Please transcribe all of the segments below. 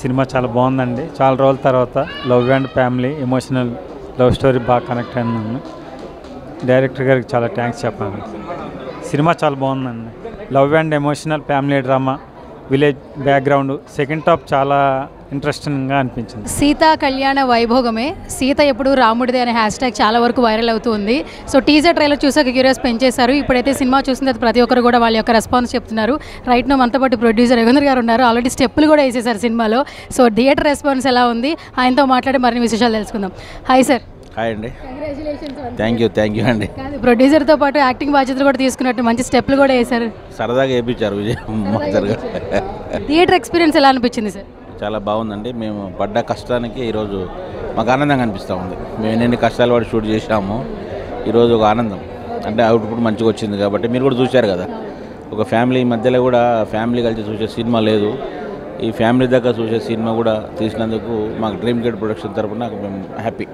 Cinema చాలా బాగుందండి. చాలా రోజుల తర్వాత love and family emotional love story బాగా కనెక్ట్ అయినాను. డైరెక్టర్ గారికి చాలా థ్యాంక్స్ చెప్పాలి. సినిమా చాలా బాగుందండి. Love and emotional family drama, village background, second half చాలా ఇంట్రెస్టింగ్గా అనిపించింది. సీతా కళ్యాణ వైభోగమే, సీత ఎప్పుడు రాముడిదే అనే హ్యాష్ ట్యాగ్ చాలా వరకు వైరల్ అవుతూ ఉంది. సో టీజర్ ట్రైలర్ చూసాక క్యూరియస్ పెంచేశారు. ఇప్పుడైతే సినిమా చూసిన తర్వాత ప్రతి ఒక్కరు కూడా వాళ్ళ యొక్క రెస్పాన్స్ చెప్తున్నారు. రైట్ నో మనతో పాటు ప్రొడ్యూసర్ యుగంధర్ గారు ఉన్నారు. ఆల్రెడీ స్టెప్పులు కూడా వేసేసారు సినిమాలో. సో థియేటర్ రెస్పాన్స్ ఎలా ఉంది, ఆయనతో మాట్లాడి మరిన్ని విశేషాలు తెలుసుకుందాం. Hi sir. హాయ్ అండి. థ్యాంక్ యూ అండి. ప్రొడ్యూసర్తో పాటు యాక్టింగ్ బాధ్యతలు కూడా తీసుకున్నట్టు మంచి స్టెప్లు కూడా వేశారు. సరదాగా వేయించారు విజయ్ మాస్టర్గా. థియేటర్ ఎక్స్పీరియన్స్ ఎలా అనిపించింది సార్? చాలా బాగుందండి. మేము పడ్డ కష్టానికి ఈరోజు మాకు ఆనందంగా అనిపిస్తూ ఉంది. మేము ఎన్ని కష్టాలు పడి షూట్ చేసాము, ఈరోజు ఒక ఆనందం. అంటే అవుట్పుట్ మంచిగా వచ్చింది కాబట్టి మీరు కూడా చూశారు కదా. ఒక ఫ్యామిలీ మధ్యలో కూడా ఫ్యామిలీ కలిసి చూసే సినిమా లేదు. ఈ ఫ్యామిలీ దగ్గర చూసే సినిమా కూడా తీసినందుకు మాకు డ్రీమ్ గేట్ ప్రొడక్షన్ తరఫున మేము హ్యాపీ.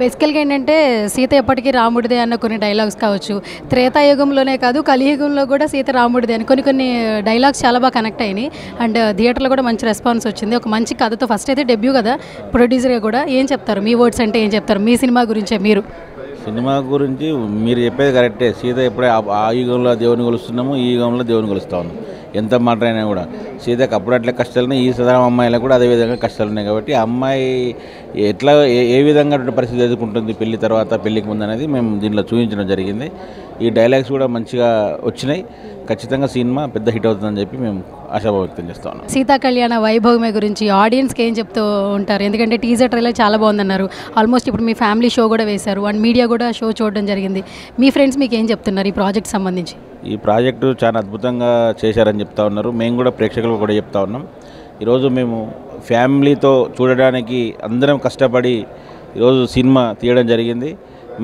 బేసికల్గా ఏంటంటే సీత ఎప్పటికీ రాముడిదే అన్న కొన్ని డైలాగ్స్ కావచ్చు, త్రేతాయుగంలోనే కాదు కలియుగంలో కూడా సీత రాముడిదే అని కొన్ని డైలాగ్స్ చాలా బాగా కనెక్ట్ అయినాయి. అండ్ థియేటర్లో కూడా మంచి రెస్పాన్స్ వచ్చింది. ఒక మంచి కథతో ఫస్ట్ అయితే డెబ్యూ కదా ప్రొడ్యూసర్గా కూడా. ఏం చెప్తారు, మీ వర్డ్స్ అంటే ఏం చెప్తారు మీ సినిమా గురించే? మీరు సినిమా గురించి మీరు చెప్పేది కరెక్టే. సీత ఎప్పుడే ఆ యుగంలో దేవుని కొలుస్తున్నాము, ఈ యుగంలో దేవుని కొలుస్తూ ఉన్నాం. ఎంత మాట అయినా కూడా సీతకు అప్పుడు అట్లా కష్టాలున్నాయి, ఈ సదరం అమ్మాయిలకు కూడా అదేవిధంగా కష్టాలు ఉన్నాయి. కాబట్టి ఆ అమ్మాయి ఎట్లా ఏ విధంగా పరిస్థితి ఎదుర్కొంటుంది పెళ్లి తర్వాత, పెళ్లికి ముందు అనేది మేము దీంట్లో చూపించడం జరిగింది. ఈ డైలాగ్స్ కూడా మంచిగా వచ్చినాయి. ఖచ్చితంగా సినిమా పెద్ద హిట్ అవుతుందని చెప్పి మేము ఆశాభావం వ్యక్తం చేస్తా ఉన్నాం. సీతా కళ్యాణ వైభవమే గురించి ఆడియన్స్కి ఏం చెప్తూ ఉంటారు? ఎందుకంటే టీజర్ ట్రైలర్ చాలా బాగుందన్నారు. ఆల్మోస్ట్ ఇప్పుడు మీ ఫ్యామిలీ షో కూడా వేశారు అండ్ మీడియా కూడా షో చూడడం జరిగింది. మీ ఫ్రెండ్స్ మీకు ఏం చెప్తున్నారు ఈ ప్రాజెక్ట్ సంబంధించి? ఈ ప్రాజెక్టు చాలా అద్భుతంగా చేశారని చెప్తా ఉన్నారు. మేము కూడా ప్రేక్షకులకు కూడా చెప్తా ఉన్నాం. ఈరోజు మేము ఫ్యామిలీతో చూడడానికి అందరం కష్టపడి ఈరోజు సినిమా తీయడం జరిగింది.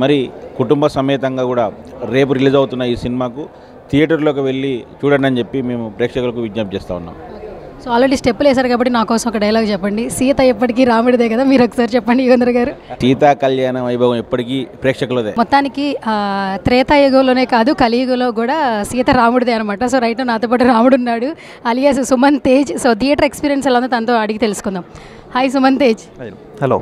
మరి కుటుంబ సమేతంగా కూడా రేపు రిలీజ్ అవుతున్న ఈ సినిమాకు థియేటర్లోకి వెళ్ళి చూడండి అని చెప్పి మేము ప్రేక్షకులకు విజ్ఞప్తి చేస్తూ ఉన్నాం. సో ఆల్రెడీ స్టెప్పులు వేశారు కాబట్టి నా కోసం ఒక డైలాగ్ చెప్పండి. సీత ఎప్పటికీ రాముడిదే కదా, మీరు ఒకసారి చెప్పండి యుగంధర్ గారు. సీతా కళ్యాణ వైభవం ఎప్పటికీ ప్రేక్షకులదే. మొత్తానికి త్రేతాయుగంలోనే కాదు కలియుగంలో కూడా సీత రాముడిదే అనమాట. సో రైట్ నాతో పాటు రాముడు ఉన్నాడు, alias Suman Tej. So theatre experience ఎలా ఉందో తనతో అడిగి తెలుసుకుందాం. హాయ్ సుమన్ తేజ్. హలో.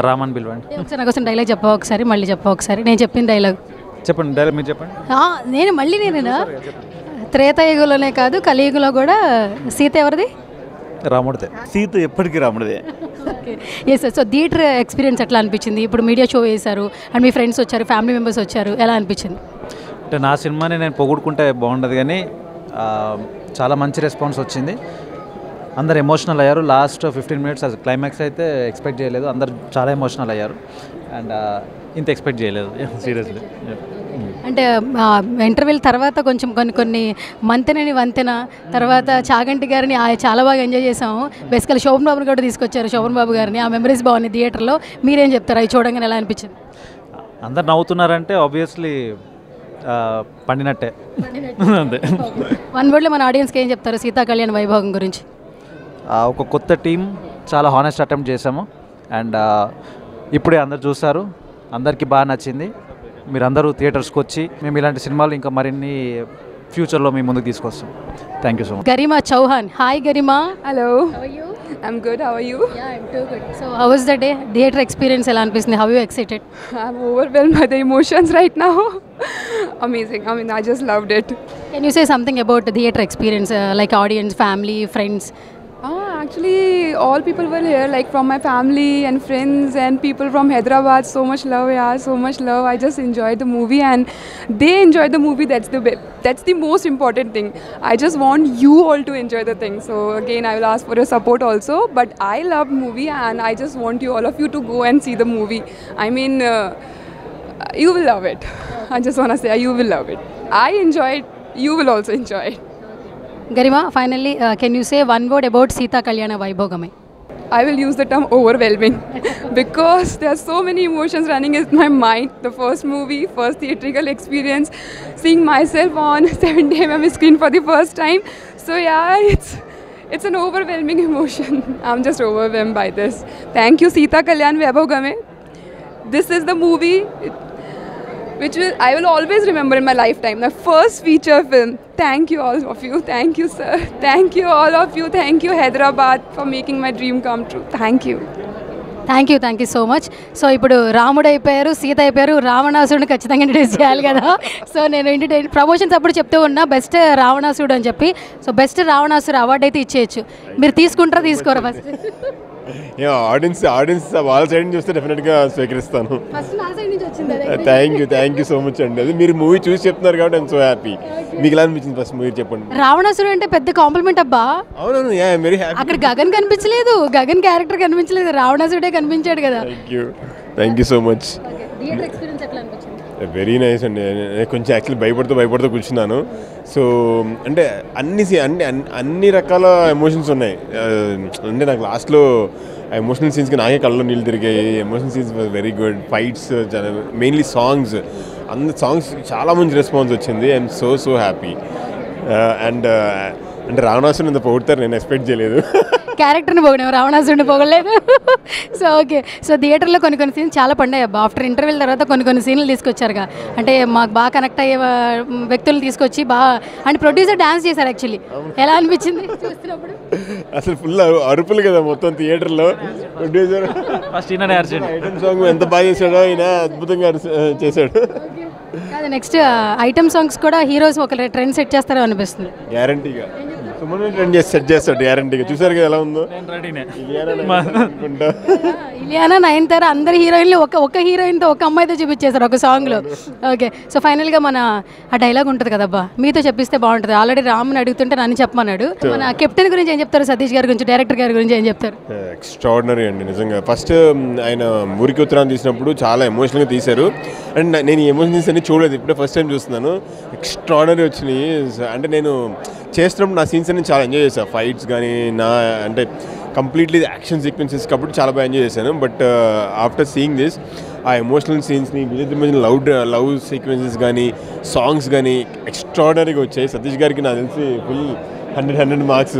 రామన్ పిలవండి. ఒకసారి నాకు డైలాగ్ చెప్పా ఒకసారి, మళ్ళీ చెప్పా ఒకసారి. నేను చెప్పిన డైలాగ్ చెప్పండి. డైలాగ్ మీరు చెప్పండి. నేనేనా? త్రేతాయుగంలోనే కాదు కలియుగంలో కూడా సీత ఎవరిది? రాముడిదే. సీత ఎప్పటికీ రాముడిదే. Okay, yes sir. So theatre experience ఎట్లా అనిపించింది? ఇప్పుడు మీడియా షో వేశారు అండ్ మీ ఫ్రెండ్స్ వచ్చారు, ఫ్యామిలీ మెంబర్స్ వచ్చారు, ఎలా అనిపించింది? అంటే నా సినిమాని నేను పొగుడుకుంటే బాగుండదు కానీ చాలా మంచి రెస్పాన్స్ వచ్చింది. అందరు ఎమోషనల్ అయ్యారు. లాస్ట్ 15 minutes అది క్లైమాక్స్ అయితే ఎక్స్పెక్ట్ చేయలేదు. అందరు చాలా ఎమోషనల్ అయ్యారు అండ్ ఇంత ఎక్స్పెక్ట్ చేయలేదు సీరియస్లీ. అంటే ఇంటర్వ్యూల తర్వాత కొంచెం కొన్ని మంతెనని వంతెన తర్వాత చాగంటి గారిని చాలా బాగా ఎంజాయ్ చేసాము. బేసికల్ శోభన్ బాబుని కూడా తీసుకొచ్చారు, శోభన్ బాబు గారిని. ఆ మెమరీస్ బాగున్నాయి థియేటర్లో. మీరేం చెప్తారు అవి చూడంగానే ఎలా అనిపించింది? అందరు నవ్వుతున్నారంటే ఆబ్వియస్లీ పండినట్టే. అంతే. వన్ వర్డ్లో మన ఆడియన్స్కి ఏం చెప్తారు సీతా కళ్యాణ్ వైభవం గురించి? ఒక కొత్త టీం, చాలా హానెస్ట్ అటెంప్ట్ చేసాము అండ్ ఇప్పుడే అందరు చూస్తారు, అందరికీ బాగా నచ్చింది. మీరందరూ థియేటర్స్కి వచ్చి మేము ఇలాంటి సినిమాలు ఇంకా మరిన్ని ఫ్యూచర్లో మీ ముందుకు తీసుకొస్తాం. Thank you so much. Garima Chauhan. Hi Garima. Hello. I'm good. How are you? Yeah, I'm too good. So how was the day? Theater experience ఎలా అనిపిస్తుంది? How are you excited? I'm overwhelmed by the emotions right now. Amazing. I mean, I just loved it. Can you say something about the theater experience, like audience, family, friends? Actually, all people were here, like from my family and friends and people from Hyderabad. So much love, yeah, so much love. I just enjoyed the movie and they enjoyed the movie. That's the most important thing. I just want you all to enjoy the thing. So again, I will ask for your support also. But I loved movie and I just want you, all of you, to go and see the movie. I mean, you will love it. I just want to say, you will love it. I enjoyed. You will also enjoy it. Garima, finally, can you say one word about Sita Kalyana Vaibhogame? I will use the term overwhelming because there are so many emotions running in my mind. The first movie, first theatrical experience, seeing myself on 70mm screen for the first time. So yeah, it's an overwhelming emotion. I'm just overwhelmed by this. Thank you, Sita Kalyan Vaibhogame. This is the movie. which I will always remember in my lifetime. My first feature film. Thank you all of you. Thank you, sir. Thank you all of you. Thank you, Hyderabad, for making my dream come true. Thank you. Thank you so much. So ఇప్పుడు రాముడు అయిపోయారు, సీత అయిపోయారు, రావణాసురుడిని ఖచ్చితంగా introduce చేయాలి కదా. So నేను promotions అప్పుడు చెప్తూ ఉన్నా బెస్ట్ రావణాసురుడు అని చెప్పి. సో బెస్ట్ రావణాసురు అవార్డు అయితే ఇచ్చేయచ్చు. మీరు తీసుకుంటారా తీసుకోరా? ఫస్ట్ ఆడియన్స్ వాళ్ళ సైడ్ నుంచి వస్తే డెఫినెట్గా స్వీకరిస్తాను. థ్యాంక్ యూ సో మచ్ అండి. అది మీరు మూవీ చూసి చెప్తున్నారు కాబట్టి ఐఎమ్ సో హ్యాపీ. మీకు ఎలా అనిపించింది ఫస్ట్ మూవీ చెప్పండి. రావణాసురుడు అంటే పెద్ద కాంప్లిమెంట్ అబ్బా. అవునవును, వెరీ హ్యాపీ. అక్కడ గగన్ కనిపించలేదు, గగన్ క్యారెక్టర్ కనిపించలేదు, రావణాసురుడే కనిపించాడు కదా. Thank you so much. Very nice అండి. కొంచెం యాక్చువల్లీ భయపడుతూ కూర్చున్నాను. సో అంటే అన్ని రకాల ఎమోషన్స్ ఉన్నాయి. అంటే నాకు లాస్ట్లో ఆ ఎమోషనల్ సీన్స్కి నాకే కళ్ళలో నీళ్ళు తిరిగాయి. Emotional scenes very good. Fights, mainly songs, songs చాలా మంచి రెస్పాన్స్ వచ్చింది. I'm so happy. అండ్ అంటే రావణాసురుని ఇంత పొగుడతారు నేను ఎక్స్పెక్ట్ చేయలేదు. క్యారెక్టర్ని పోగలేము, రావణాసురుడిని పోగలేదు. So okay. సో థియేటర్లో కొన్ని సీన్స్ చాలా పండాయి అబ్బా. ఆఫ్టర్ ఇంటర్వ్యూల తర్వాత కొన్ని సీన్లు తీసుకొచ్చారుగా. అంటే మాకు బాగా కనెక్ట్ అయ్యే వ్యక్తులు తీసుకొచ్చి బాగా అంటే ప్రొడ్యూసర్ డాన్స్ చేశారు. యాక్చువల్లీ ఎలా అనిపించింది చూస్తున్నప్పుడు? అసలు ఫుల్ అరుపులు కదా మొత్తం థియేటర్లో. ప్రొడ్యూసర్ ఫస్ట్ ఐటమ్ సాంగ్ ఎంత బాగా చేశాడో, ఈయన అద్భుతంగా చేశాడు. కాదు, నెక్స్ట్ ఐటమ్ సాంగ్స్ కూడా హీరోస్ ఒక ట్రెండ్ సెట్ చేస్తారో అనిపిస్తుంది. గ్యారంటీగా సుమన్ ట్రెండ్ సెట్ చేస్తాడు గ్యారంటీగా. చూసారు కదా ఎలా ఉందో. ఇలియానా, నయనతార అందరు హీరోయిన్లు ఒక హీరోయిన్తో ఒక అమ్మాయితో చూపించేశారు ఒక సాంగ్లో. ఓకే. సో ఫైనల్గా మన ఆ డైలాగ్ ఉంటుంది కదబ్బా, మీతో చెప్పిస్తే బాగుంటుంది. ఆల్రెడీ రామ్ని అడుగుతుంటే నన్ను చెప్పమన్నాడు. మన కెప్టెన్ గురించి ఏం చెప్తారు? సతీష్ గారి గురించి, డైరెక్టర్ గారి గురించి ఏం చెప్తారు? ఎక్స్ట్రాడినరీ అండి నిజంగా. ఫస్ట్ ఆయన ఊరికి ఉత్తరాన్ని తీసినప్పుడు చాలా ఎమోషనల్గా తీశారు. అండ్ నేను ఈ ఎమోషన్స్ అన్ని చూడలేదు, ఇప్పుడే ఫస్ట్ టైం చూస్తున్నాను. ఎక్స్ట్రాడినరీ వచ్చినాయి. అంటే నేను చేస్తున్నప్పుడు నా సీన్స్ అన్ని చాలా ఎంజాయ్ చేశాను. ఫైట్స్ కానీ అంటే కంప్లీట్లీ యాక్షన్ సీక్వెన్సెస్ కాబట్టి చాలా బాగా ఎంజాయ్ చేశాను. బట్ ఆఫ్టర్ సీయింగ్ దిస్, ఆ ఎమోషనల్ సీన్స్ని మధ్య లవ్ సీక్వెన్సెస్ కానీ సాంగ్స్ కానీ ఎక్స్ట్రాడినరీగా వచ్చాయి. సతీష్ గారికి నాకు తెలిసి ఫుల్ 100 మార్క్స్.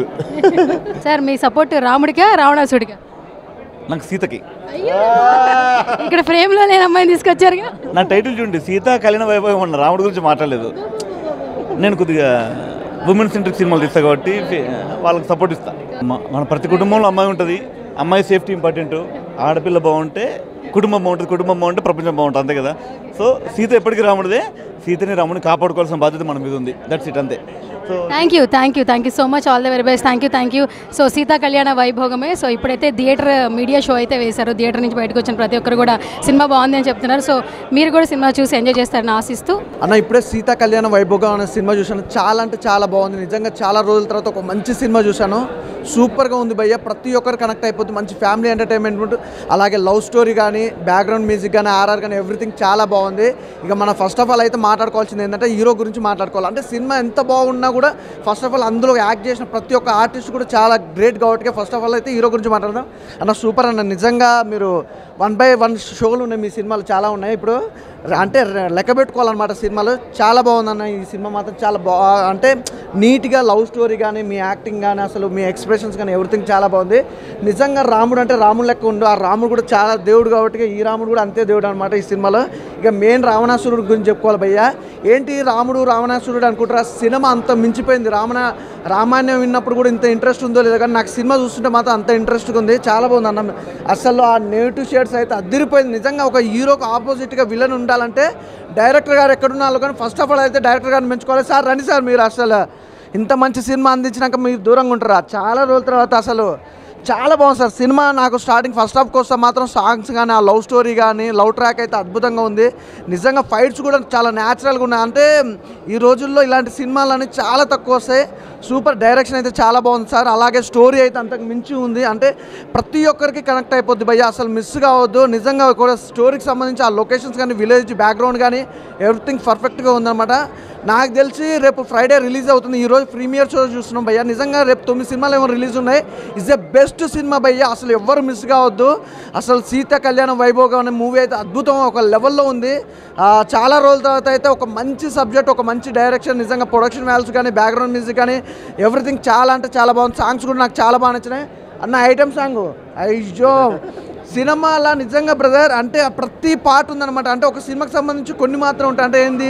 సార్ మీ సపోర్ట్ రాముడికా రావణాసుడికా? నాకు సీతకి. ఇక్కడ ఫ్రేమ్లో నేను అమ్మాయిని తీసుకొచ్చారుగా. నా టైటిల్ చూడండి, సీత కళ్యాణ వైభవం అన్న. రాముడి గురించి మాట్లాడలేదు. నేను కొద్దిగా ఉమెన్ సెంట్రిక్ సినిమాలు తీస్తాను కాబట్టి వాళ్ళకి సపోర్ట్ ఇస్తాను. మన ప్రతి కుటుంబంలో అమ్మాయి ఉంటుంది. అమ్మాయి సేఫ్టీ ఇంపార్టెంట్. ఆడపిల్ల బాగుంటే కుటుంబం బాగుంటుంది, కుటుంబం బాగుంటే ప్రపంచం బాగుంటుంది, అంతే కదా. సో సీత ఎప్పటికీ రాముడిదే. సీతని రాముడిని కాపాడుకోవాల్సిన బాధ్యత మన మీద ఉంది. దట్స్ ఇట్, అంతే. Thank you so much. All the very best. Thank you. So Sita కళ్యాణ వైభోగమే. సో ఇప్పుడైతే థియేటర్ మీడియా షో అయితే వేశారు. థియేటర్ నుంచి బయటకు వచ్చిన ప్రతి ఒక్కరు కూడా సినిమా బాగుంది అని చెప్తున్నారు. సో మీరు కూడా సినిమా చూసి ఎంజాయ్ చేస్తారని ఆశిస్తూ అన్న, ఇప్పుడే సీతా కళ్యాణ వైభోగం అనే సినిమా చూశాను. చాలా అంటే చాలా బాగుంది నిజంగా. చాలా రోజుల తర్వాత ఒక మంచి సినిమా చూశాను. సూపర్గా ఉంది భయ్య. ప్రతి ఒక్కరు కనెక్ట్ అయిపోతుంది. మంచి ఫ్యామిలీ ఎంటర్టైన్మెంట్, అలాగే లవ్ స్టోరీ కానీ, బ్యాక్గ్రౌండ్ మ్యూజిక్ కానీ, ఆర్ఆర్ కానీ, ఎవ్రీథింగ్ చాలా బాగుంది. ఇక మనం ఫస్ట్ ఆఫ్ ఆల్ అయితే మాట్లాడుకోవాల్సింది ఏంటంటే హీరో గురించి మాట్లాడుకోవాలి. అంటే సినిమా ఎంత బాగున్నా కూడా ఫస్ట్ ఆఫ్ ఆల్ అందులో యాక్ట్ చేసిన ప్రతి ఒక్క ఆర్టిస్ట్ కూడా చాలా గ్రేట్ కాబట్టి ఫస్ట్ ఆఫ్ ఆల్ అయితే హీరో గురించి మాట్లాడదాం. అన్న సూపర్ అన్న. నిజంగా మీరు 1/1 షోలు ఉన్నాయి మీ సినిమాలు, చాలా ఉన్నాయి. ఇప్పుడు అంటే లెక్క పెట్టుకోవాలన్నమాట సినిమాలు. చాలా బాగుందన్న ఈ సినిమా మాత్రం. చాలా అంటే నీట్గా లవ్ స్టోరీ కానీ, మీ యాక్టింగ్ కానీ, అసలు మీ ఎక్స్ప్రెషన్స్ కానీ ఎవ్రీథింగ్ చాలా బాగుంది. నిజంగా రాముడు అంటే రాముడు లెక్క ఉండు. ఆ రాముడు కూడా చాలా దేవుడు కాబట్టి ఈ రాముడు కూడా అంతే దేవుడు అనమాట ఈ సినిమాలో. ఇక మెయిన్ రావణాసురుడు గురించి చెప్పుకోవాలి భయ్య. ఏంటి రాముడు రావణాసురుడు అనుకుంటారా? సినిమా అంత మించిపోయింది. రామాయణం విన్నప్పుడు కూడా ఇంత ఇంట్రెస్ట్ ఉందో లేదో కానీ నాకు సినిమా చూస్తుంటే మాత్రం అంత ఇంట్రెస్ట్గా ఉంది. చాలా బాగుంది అన్న. అసలు ఆ నెగిటివ్ షేడ్స్ అయితే అదిరిపోయింది. నిజంగా ఒక హీరోకి ఆపోజిట్గా విలన్ ఉండాలంటే డైరెక్టర్ గారు ఎక్కడున్నారో కానీ ఫస్ట్ ఆఫ్ ఆల్ అయితే డైరెక్టర్ గారిని మెచ్చుకోవాలి. సార్ రండి సార్, మీరు అసలు ఇంత మంచి సినిమా అందించినాక మీరు దూరంగా ఉంటారా? చాలా రోజుల తర్వాత అసలు చాలా బాగుంది సార్ సినిమా. నాకు స్టార్టింగ్ ఫస్ట్ హాఫ్కి వస్తే మాత్రం సాంగ్స్ కానీ, ఆ లవ్ స్టోరీ కానీ, లవ్ ట్రాక్ అయితే అద్భుతంగా ఉంది. నిజంగా ఫైట్స్ కూడా చాలా న్యాచురల్గా ఉన్నాయి. అంటే ఈ రోజుల్లో ఇలాంటి సినిమాలు అనేవి చాలా తక్కువ వస్తాయి. సూపర్ డైరెక్షన్ అయితే చాలా బాగుంది సార్. అలాగే స్టోరీ అయితే అంతకు మించి ఉంది. అంటే ప్రతి ఒక్కరికి కనెక్ట్ అయిపోద్ది భయ్య, అసలు మిస్ కావద్దు. నిజంగా కూడా స్టోరీకి సంబంధించి ఆ లొకేషన్స్ కానీ, విలేజ్ బ్యాక్గ్రౌండ్ కానీ ఎవ్రీథింగ్ పర్ఫెక్ట్గా ఉందన్నమాట. నాకు తెలిసి రేపు ఫ్రైడే రిలీజ్ అవుతుంది. ఈరోజు ప్రీమియర్ షో చూస్తున్నాం భయ్య. నిజంగా రేపు 9 సినిమాలు ఏమో రిలీజ్ ఉన్నాయి. ఇస్ ద బెస్ట్ సినిమా భయ్య, అసలు ఎవ్వరు మిస్ కావద్దు. అసలు సీతా కళ్యాణ వైభోగం అనే మూవీ అయితే అద్భుతం, ఒక లెవెల్లో ఉంది. చాలా రోజుల తర్వాత అయితే ఒక మంచి సబ్జెక్ట్, ఒక మంచి డైరెక్షన్, నిజంగా ప్రొడక్షన్ వాల్యూస్ కానీ, బ్యాక్గ్రౌండ్ మ్యూజిక్ కానీ ఎవ్రీథింగ్ చాలా అంటే చాలా బాగుంది. సాంగ్స్ కూడా నాకు చాలా బాగా నచ్చినాయి అన్న. ఐటమ్ సాంగ్ అయ్యో సినిమాలో నిజంగా బ్రదర్ అంటే ప్రతి పార్ట్ ఉందన్నమాట. అంటే ఒక సినిమాకి సంబంధించి కొన్ని మాత్రం ఉంటాయి, అంటే ఏంది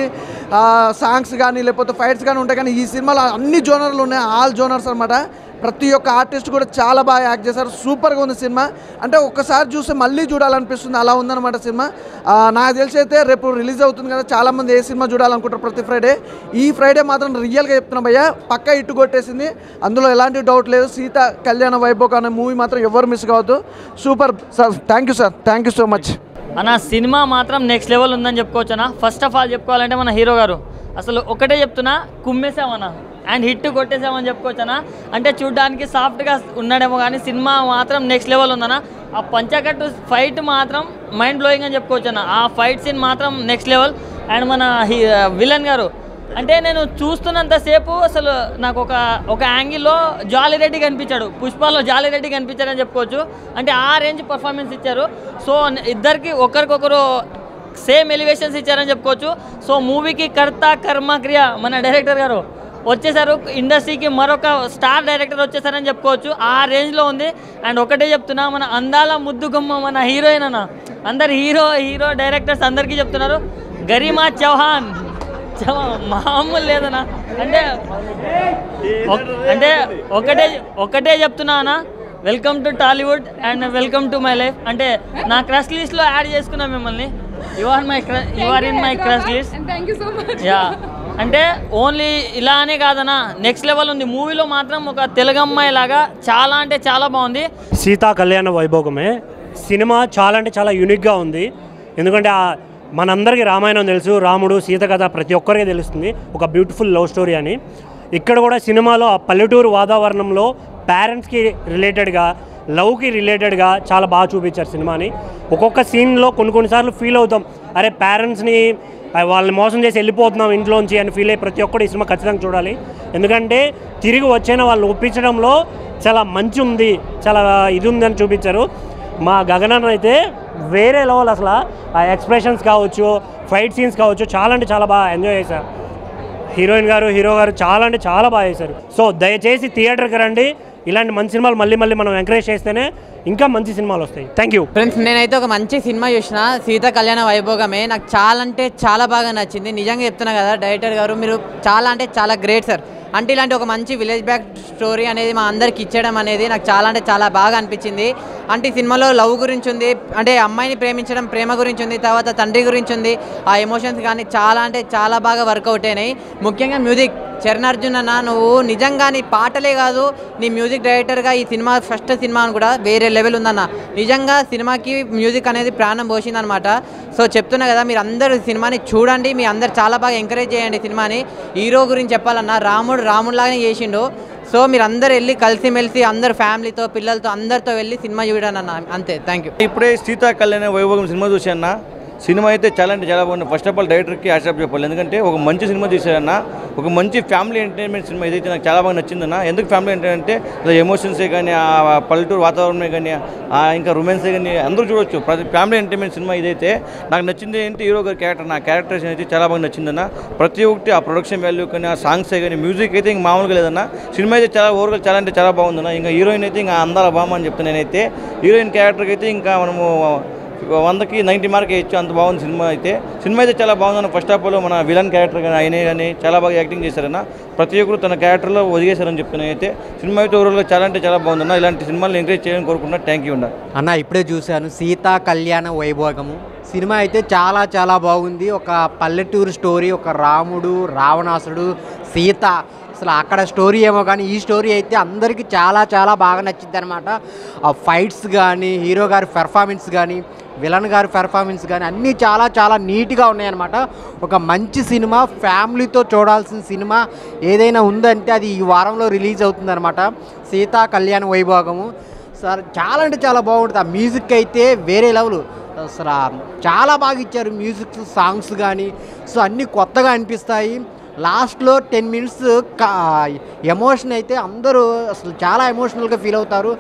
సాంగ్స్ కానీ లేకపోతే ఫైట్స్ కానీ ఉంటాయి, కానీ ఈ సినిమాలో అన్ని జోనర్లు ఉన్నాయి, ఆల్ జోనర్స్ అనమాట. ప్రతి ఒక్క ఆర్టిస్ట్ కూడా చాలా బాగా యాక్ట్ చేశారు, సూపర్గా ఉంది సినిమా. అంటే ఒక్కసారి చూస్తే మళ్ళీ చూడాలనిపిస్తుంది, అలా ఉందన్నమాట సినిమా. నాకు తెలిసి అయితే రేపు రిలీజ్ అవుతుంది కదా, చాలామంది ఏ సినిమా చూడాలనుకుంటారు ప్రతి ఫ్రైడే. ఈ ఫ్రైడే మాత్రం రియల్గా చెప్తున్నా భయ్య, పక్కా ఇట్టు కొట్టేసింది, అందులో ఎలాంటి డౌట్ లేదు. సీత కళ్యాణ వైభోగం అనే మూవీ మాత్రం ఎవరు మిస్ కావద్దు. Super sir, thank you sir, thank you so much అన్న. సినిమా మాత్రం నెక్స్ట్ లెవెల్ ఉందని చెప్పుకోవచ్చు అన్న. ఫస్ట్ ఆఫ్ ఆల్ చెప్పుకోవాలంటే మన హీరో గారు అసలు ఒకటే చెప్తున్నా, కుమ్మేసామన్నా అండ్ హిట్ కొట్టేసామని చెప్పుకోవచ్చనా. అంటే చూడ్డానికి సాఫ్ట్గా ఉన్నాడేమో కానీ సినిమా మాత్రం నెక్స్ట్ లెవెల్ ఉందన్న. ఆ పంచకట్టు ఫైట్ మాత్రం మైండ్ బ్లోయింగ్ అని చెప్పుకోవచ్చన్న. ఆ ఫైట్ సీన్ మాత్రం నెక్స్ట్ లెవెల్. అండ్ మన విలన్ గారు అంటే నేను చూస్తున్నంతసేపు అసలు నాకు ఒక యాంగిల్లో జాలిరెడ్డి కనిపించాడు, పుష్పాలో జాలిరెడ్డి కనిపించాడని చెప్పుకోవచ్చు. అంటే ఆ రేంజ్ పర్ఫార్మెన్స్ ఇచ్చారు. సో ఇద్దరికి ఒకరికొకరు సేమ్ ఎలివేషన్స్ ఇచ్చారని చెప్పుకోవచ్చు. సో మూవీకి కర్త కర్మ క్రియ మన డైరెక్టర్ గారు వచ్చేసారు, ఇండస్ట్రీకి మరొక స్టార్ డైరెక్టర్ వచ్చేసారని చెప్పుకోవచ్చు. ఆ రేంజ్లో ఉంది. అండ్ ఒకటే చెప్తున్నా, మన అందాల ముద్దుగుమ్మ మన హీరోయిన్ అన్న, అందరు హీరో డైరెక్టర్స్ అందరికీ చెప్తున్నారు, గరిమా చౌహాన్ మామూలు లేదన్నా. అంటే ఒకటే చెప్తున్నా అన్న, welcome to Tollywood and welcome to my life. అంటే నా క్రష్ లిస్ట్లో యాడ్ చేసుకున్నా మిమ్మల్ని. You are in my crush list. Yeah, అంటే ఓన్లీ ఇలా అనే కాదన్నా, నెక్స్ట్ లెవెల్ ఉంది. మూవీలో మాత్రం ఒక తెలుగు అమ్మాయి లాగా చాలా అంటే చాలా బాగుంది. సీతా కళ్యాణ వైభోగమే సినిమా చాలా అంటే చాలా యూనిక్గా ఉంది. ఎందుకంటే మనందరికీ రామాయణం తెలుసు, రాముడు సీత కథ ప్రతి ఒక్కరికి తెలుస్తుంది, ఒక బ్యూటిఫుల్ లవ్ స్టోరీ అని. ఇక్కడ కూడా సినిమాలో ఆ పల్లెటూరు వాతావరణంలో పేరెంట్స్కి రిలేటెడ్గా, లవ్కి రిలేటెడ్గా చాలా బాగా చూపించారు సినిమాని. ఒక్కొక్క సీన్లో కొన్నిసార్లు ఫీల్ అవుతాం, అరే పేరెంట్స్ని వాళ్ళని మోసం చేసి వెళ్ళిపోతున్నాం ఇంట్లోంచి అని ఫీల్ అయ్యి ప్రతి ఒక్కరు ఈ సినిమా ఖచ్చితంగా చూడాలి. ఎందుకంటే తిరిగి వచ్చైన వాళ్ళని ఒప్పించడంలో చాలా మంచి ఉంది, చాలా ఇది ఉందని చూపించారు. మా గగనన్న అయితే వేరే లెవెల్, అసలు ఆ ఎక్స్ప్రెషన్స్ కావచ్చు, ఫైట్ సీన్స్ కావచ్చు, చాలా అంటే చాలా బాగా ఎంజాయ్ చేశారు. హీరోయిన్ గారు, హీరో గారు చాలా అంటే చాలా బాగా చేశారు. సో దయచేసి థియేటర్కి రండి, ఇలాంటి మంచి సినిమాలు మళ్ళీ మనం ఎంకరేజ్ చేస్తేనే ఇంకా మంచి సినిమాలు వస్తాయి. Thank you friends. నేనైతే ఒక మంచి సినిమా చూసిన, సీతా కళ్యాణ వైభోగమే. నాకు చాలా అంటే చాలా బాగా నచ్చింది. నిజంగా చెప్తున్నా కదా, డైరెక్టర్ గారు మీరు చాలా అంటే చాలా గ్రేట్ సార్. అంటే ఇలాంటి ఒక మంచి విలేజ్ బ్యాక్ స్టోరీ అనేది మా అందరికి ఇచ్చడం అనేది నాకు చాలా అంటే చాలా బాగా అనిపించింది. అంటే ఈ సినిమాలో లవ్ గురించి ఉంది, అంటే అమ్మాయిని ప్రేమించడం, ప్రేమ గురించి ఉంది, తర్వాత తండ్రి గురించి ఉంది. ఆ ఎమోషన్స్ కానీ చాలా అంటే చాలా బాగా వర్కౌట్ అయినాయి. ముఖ్యంగా మ్యూజిక్, చరణ్ అర్జున్ అన్న, నువ్వు నిజంగా నీ పాటలే కాదు, నీ మ్యూజిక్ డైరెక్టర్గా ఈ సినిమా ఫస్ట్ సినిమా అని కూడా వేరే లెవెల్ ఉందన్న. నిజంగా సినిమాకి మ్యూజిక్ అనేది ప్రాణం పోసిందనమాట. సో చెప్తున్నా కదా, మీరు అందరూ సినిమాని చూడండి, మీ అందరు చాలా బాగా ఎంకరేజ్ చేయండి సినిమాని. హీరో గురించి చెప్పాలన్నా, రాముడిలాగానే చేసిండు. సో మీరు అందరు వెళ్ళి కలిసిమెలిసి అందరు ఫ్యామిలీతో పిల్లలతో అందరితో వెళ్ళి సినిమా చూడండి అన్న, అంతే. Thank you. ఇప్పుడే సీతా కళ్యాణ వైభోగం సినిమా చూసాను. సినిమా అయితే చాలా అంటే చాలా బాగుంది. ఫస్ట్ ఆఫ్ ఆల్ డైరెక్టర్కి హ్యాట్స్ ఆఫ్ చెప్పాలి, ఎందుకంటే ఒక మంచి సినిమా తీశారన్న, ఒక మంచి ఫ్యామిలీ ఎంటర్టైన్మెంట్ సినిమా ఇదైతే నాకు చాలా బాగా నచ్చిందన్న. ఎందుకు ఫ్యామిలీ ఎంటర్టైన్మెంట్ అంటే ఎమోషన్సే కానీ, ఆ పల్లెటూరు వాతావరణమే కానీ, ఇంకా రొమాన్సే కానీ అందరూ చూడొచ్చు. ప్రతి ఫ్యామిలీ ఎంటర్టైన్మెంట్ సినిమా ఇదైతే. నాకు నచ్చింది ఏంటి, హీరో గారి క్యారెక్టర్, నా క్యారెక్టర్స్ అయితే చాలా బాగా నచ్చిందన్న. ప్రతి ఒక్కటి ఆ ప్రొడక్షన్ వాల్యూ కానీ, ఆ సాంగ్సే కానీ, మ్యూజిక్ అయితే ఇంక మామూలుగా లేదన్న. సినిమా అయితే చాలా ఓవర్గా చాలా అంటే చాలా బాగుందన్న. ఇంకా హీరోయిన్ అయితే ఇంకా అందాల బామ్మ అని చెప్తాను నేనైతే. హీరోయిన్ క్యారెక్టర్కి అయితే ఇంకా మనము 100కి 90 మార్క్ వేయచ్చు, అంత బాగుంది సినిమా అయితే. సినిమా అయితే చాలా బాగుందన్న. ఫస్ట్ ఆఫ్ ఆల్ మన విలన్ క్యారెక్టర్ కానీ ఆయనే కానీ చాలా బాగా యాక్టింగ్ చేశారన్న. ప్రతి ఒక్కరు తన క్యారెక్టర్లో ఒదిగేశారని చెప్తున్నాను అయితే. సినిమా అయితే ఓవరాల్గా చాలా అంటే చాలా బాగుందన్న. ఇలాంటి సినిమాలు ఎంకరేజ్ చేయాలని కోరుకుంటున్నా. థ్యాంక్ యూ అన్న. ఇప్పుడే చూశాను సీతా కళ్యాణ వైభోగము సినిమా అయితే చాలా చాలా బాగుంది. ఒక పల్లెటూరు స్టోరీ, ఒక రాముడు, రావణాసుడు, సీత, అసలు అక్కడ స్టోరీ ఏమో కానీ ఈ స్టోరీ అయితే అందరికీ చాలా చాలా బాగా నచ్చింది అనమాట. ఆ ఫైట్స్ కానీ, హీరో గారి పెర్ఫార్మెన్స్ కానీ, విలన్ గారి పెర్ఫార్మెన్స్ కానీ అన్నీ చాలా చాలా నీట్గా ఉన్నాయన్నమాట. ఒక మంచి సినిమా, ఫ్యామిలీతో చూడాల్సిన సినిమా ఏదైనా ఉందంటే అది ఈ వారంలో రిలీజ్ అవుతుందన్నమాట, సీతా కళ్యాణ వైభోగము. సార్ చాలా అంటే చాలా బాగుంటుంది. ఆ మ్యూజిక్ అయితే వేరే లెవెల్, అసలు చాలా బాగా ఇచ్చారు మ్యూజిక్, సాంగ్స్ కానీ. సో అన్నీ కొత్తగా అనిపిస్తాయి. లాస్ట్లో 10 minutes ఎమోషన్ అయితే అందరూ అసలు చాలా ఎమోషనల్గా ఫీల్ అవుతారు.